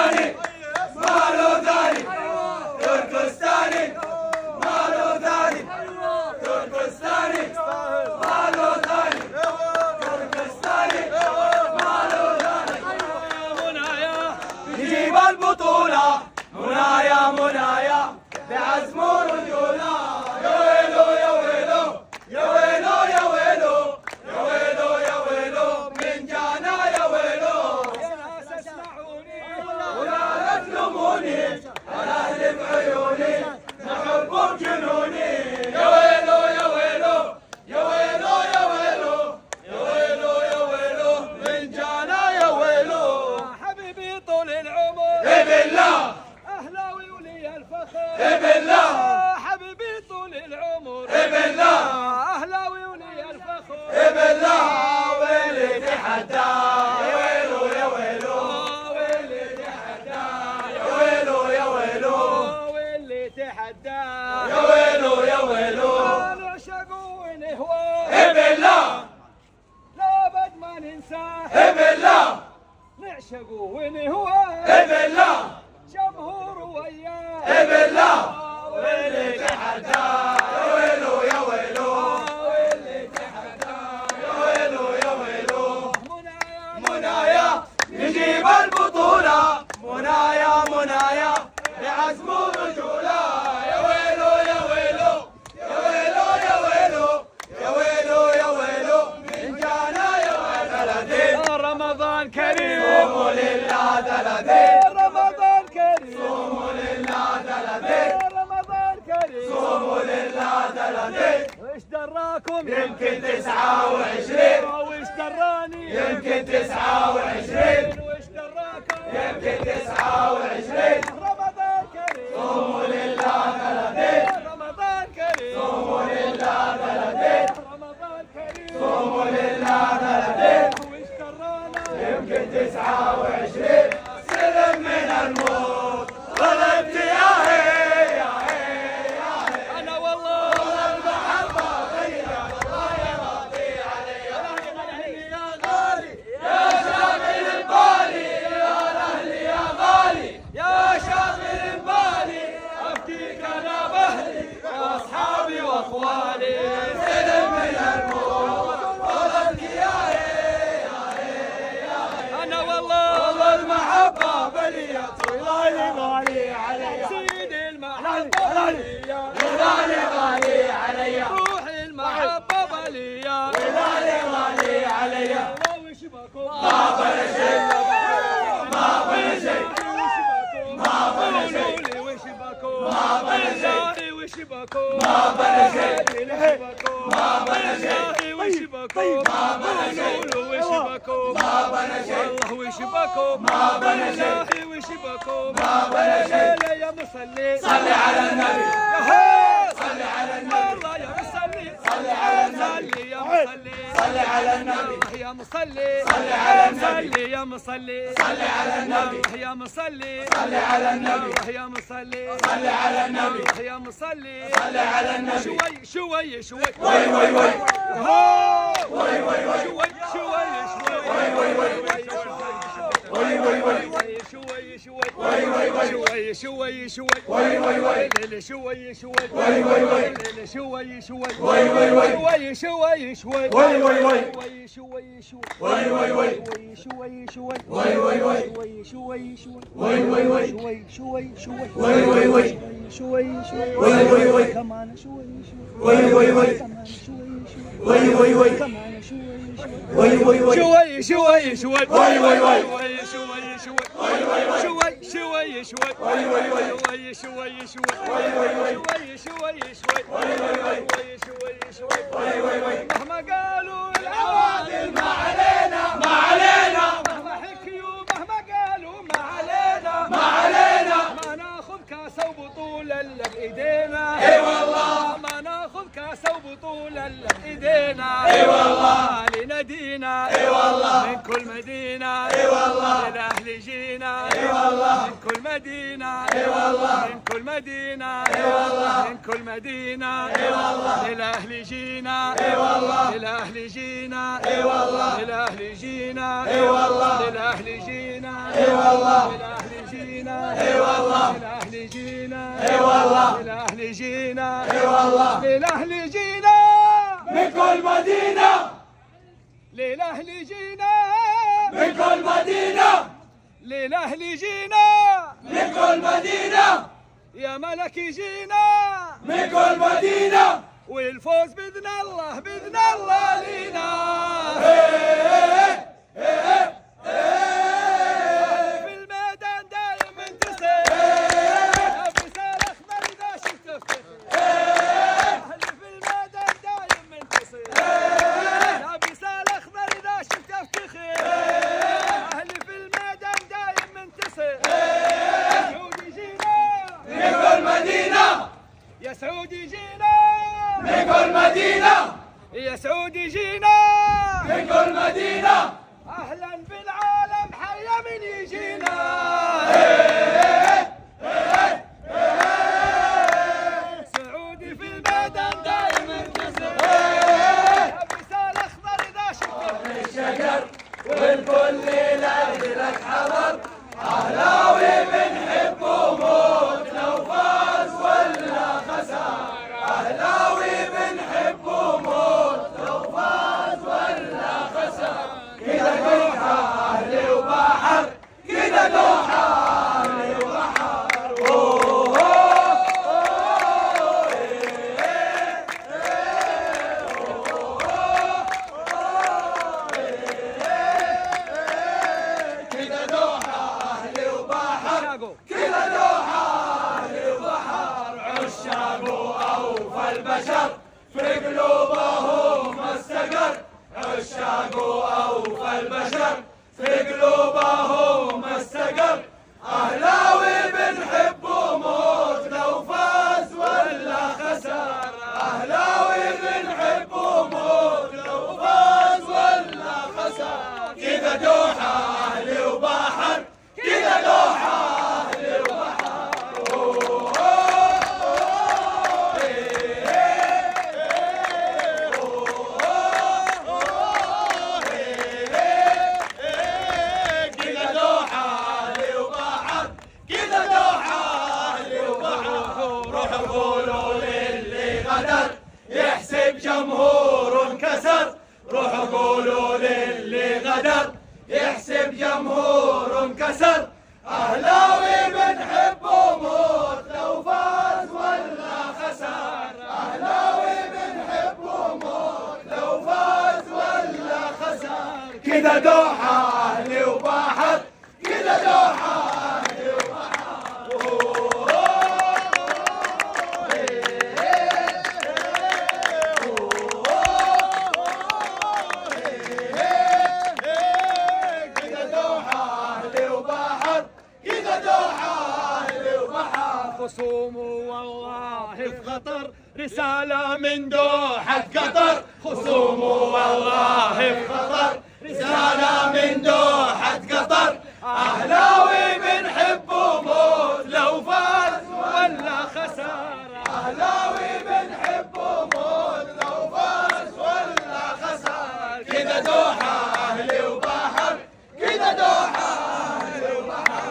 تركستاني ماله ثاني تركستاني ماله ثاني تركستاني ماله ثاني تركستاني ماله ثاني منايا نجيب البطولة منايا منايا بعزم ورجولة يا ويلو يا ويلو يا ويلو يا ويلو يا ويلو يا ويلو من جانا يا ويلو يا ناس اسمعوني ولا تلوموني انا اهل بعيوني نحبكم جنوني يا ويلو يا ويلو يا ويلو يا ويلو يا ويلو يا ويلو من جانا يا ويلو حبيبي طول العمر بالله اهلاوي ولي الفخر بالله حبيبي طول العمر بالله اهلاوي ولي الفخر بالله ويلي تحدى يا ويلو يا ويلو ويلي تحدى يا ويلو يا ويلو ويلي تحدى يا ويلو يا ويلو نعشق ونهوى بالله لابد ما ننساه بالله نعشق ونهوى بالله جمهور وياه بالله ويلي تحدى يا ويلو يا ويلو ويلي تحدى يا ويلو يا ويلو منايا نجيب البطولة منايا منايا بعزم ورجولة يا ويلو يا ويلو يا ويلو يا ويلو يا ويلو يا ويلو من جانا يا بلدي رمضان كريم قوموا لله دلدي رمضان كريم قوموا لله دلدي رمضان كريم قوموا لله دلدي وش دراكم يمكن 29 وش دراني يمكن 29 وش دراكم يمكن 29 رمضان كريم قوموا لله دلدي رمضان كريم قوموا لله دلدي رمضان كريم قوموا لله دلدي وش درانا يمكن 29 سلم من الموت ظلمت يا هي يا هي يا هي انا والله المحبه فيا الله يرضي علي يا اهلي يا غالي يا شاغل البالي يا اهلي يا غالي يا شاغل البالي ابكيك انا باهلي واصحابي واخوالي سلم من الموت ظلمت يا هي يا هي يا هي انا والله المحبه بلية غالي غالي علي سيدي المحبه بلية غالي غالي علي روحي المحبه بلية غالي غالي علي وش بكون ما بلا شيء ما بلا شيء ما بلا شيء وش بكون ما بلا شيء وش بكون ما بلا شيء ما بلا شيء وش بكون ما بلا شيء وش بكون ما بلا شيء والله وش بكون ما بلا شيء وش بكون ما بلا شيء يا مصلي صلي على النبي صلي على النبي والله يا مصلي صلي على النبي يا مصلي صلي على النبي يا مصلي صلي على النبي يا مصلي صلي على النبي يا مصلي صلي على النبي يا مصلي صلي على النبي يا مصلي صلي على النبي شوي شوي شوي وي وي وي وي وي وي شوي شوي شوي وي وي وي وي وي وي شوي شوي وي وي وي شوي شوي وي وي وي شوي شوي وي وي وي شوي شوي وي وي وي شوي شوي وي وي وي شوي شوي وي وي وي شوي شوي وي وي وي شوي شوي وي وي وي شوي شوي وي وي وي شوي شوي وي وي وي كمان شوي شوي وي وي وي كمان شوي شوي وي وي وي كمان شوي شوي وي وي وي شوي شوي شوي وي وي وي شوي شوي وي وي وي شوي شوي شوي وي وي وي شوي شوي وي وي وي شوي شوي وي وي وي شوي شوي وي وي وي مهما قالوا العوادل ما علينا ما علينا مهما حكيوا مهما قالوا ما علينا ما علينا ما ناخذ كاسه وبطوله الا بايدينا اي والله ما ناخذ كاسه وبطوله الا بايدينا اي والله لنادينا اي والله من كل مدينه اي والله للاهل جينا اي والله من كل مدينه اي والله من كل مدينه اي والله من كل مدينه اي والله للاهل جينا اي والله للاهل جينا اي والله للاهل جينا اي والله للاهل جينا اي والله للاهل جينا اي والله للأهل جينا اي والله للأهل جينا من كل مدينة للأهل جينا من كل مدينة للأهل جينا من كل مدينة يا ملك جينا من كل مدينة والفوز بإذن الله بإذن الله لينا في الميدان دايم منتصر لابس الأخضر إذا شفت افتخر أهلي في الميدان دايم منتصر لابس الأخضر إذا شفت افتخر أهلي في الميدان دايم منتصر سعودي جينا من كل مدينة يا سعودي جينا من كل مدينة يا سعودي جينا من كل مدينة أهلا بالعالم حيا من يجينا سعودي في الميدان دايم منتصر لابس الأخضر إذا شفت الشجر والكل لك حضر أهلاوي بنحب وموت لو فاز ولا خسر أهلاوي بنحب وموت لو فاز ولا خسر كذا دوحة أهلي وبحر كذا دوحة أهلي وبحر كذا دوحة أهلي وبحر كذا دوحة أهلي وبحر عشاق وأوفى البشر في قلوبهم استقر عشاق وأوفى البشر في قلوبهم استقر أهلاوي بنحب وموت لو فاز ولا خسر أهلاوي بنحب وموت لو فاز ولا خسر كذا دوحة أهلي وبحر كذا دوحة أهلي وبحر كذا دوحة أهلي وبحر كذا دوحة أهلي وبحر روحوا قولوا للي غدر يحسب جمهور انكسر روحوا قولوا للي غدر يحسب جمهور انكسر أهلاوي بنحب وموت لو فاز ولا خسر أهلاوي بنحب وموت لو فاز ولا خسر كذا دوحة أهلي وبحر كذا دوحة أهلي خصوم والله في خطر رسالة من دوحة قطر خصوم والله في خطر رسالة من دوحة قطر أهلاوي بنحب وموت لو فاز ولا خسر أهلاوي بنحب وموت لو فاز ولا خسر كذا دوحة أهلي وبحر كذا دوحة أهلي وبحر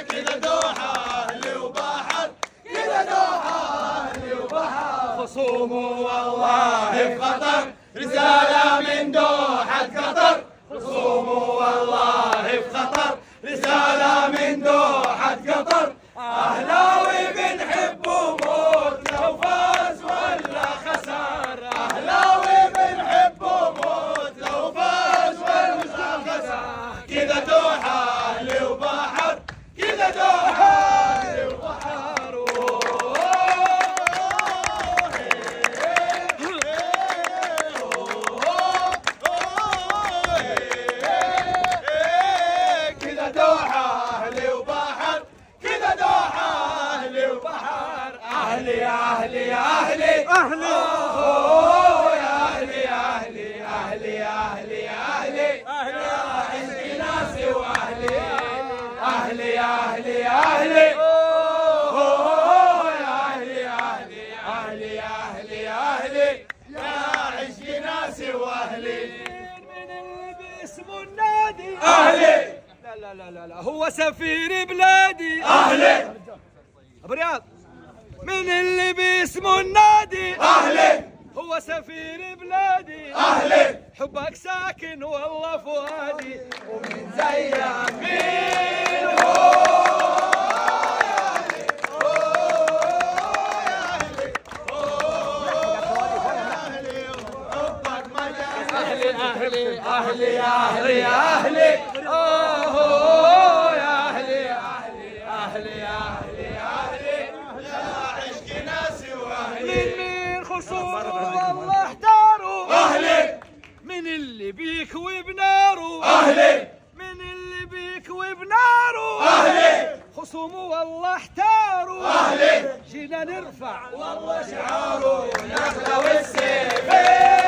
كذا دوحة أهلي وبحر كذا دوحة أهلي وبحر خصوم والله في خطر رسالة من دوحة قطر خصوم والله في خطر رسالة من دوحة قطر أهلاوي بنحب وموت لو فاز ولا خسر أهلاوي بنحب وموت لو فاز ولا خسر كذا دوحة أهلي وبحر كذا دوحة أهلي وبحر كذا دوحة أهلي وبحر كذا دوحة أهلي وبحر أهلي أهلي أهلي أهلي يا أهلي أهلي أهلي أهلي أهلي أهلي عندي ناسي وأهلي أهلي أهلي أهلي يا أهلي أهلي أهلي أهلي أهلي يا عشق سفير بلادي أهلي برياض من اللي باسمه النادي أهلي هو سفير بلادي أهلي حبك ساكن والله فؤادي ومن زيك مين هو أهلي أهلي يا أهلي يا أهلي أوه يا أهلي يا أهلي أهلي يا أهلي يا أهلي يا عشق ناسي وأهلي من خصومه والله احتاروا أهلي من اللي بيك وبناره أهلي من اللي بيك وبناره أهلي خصومه والله احتاروا أهلي جينا نرفع والله شعاره نخلة والسيف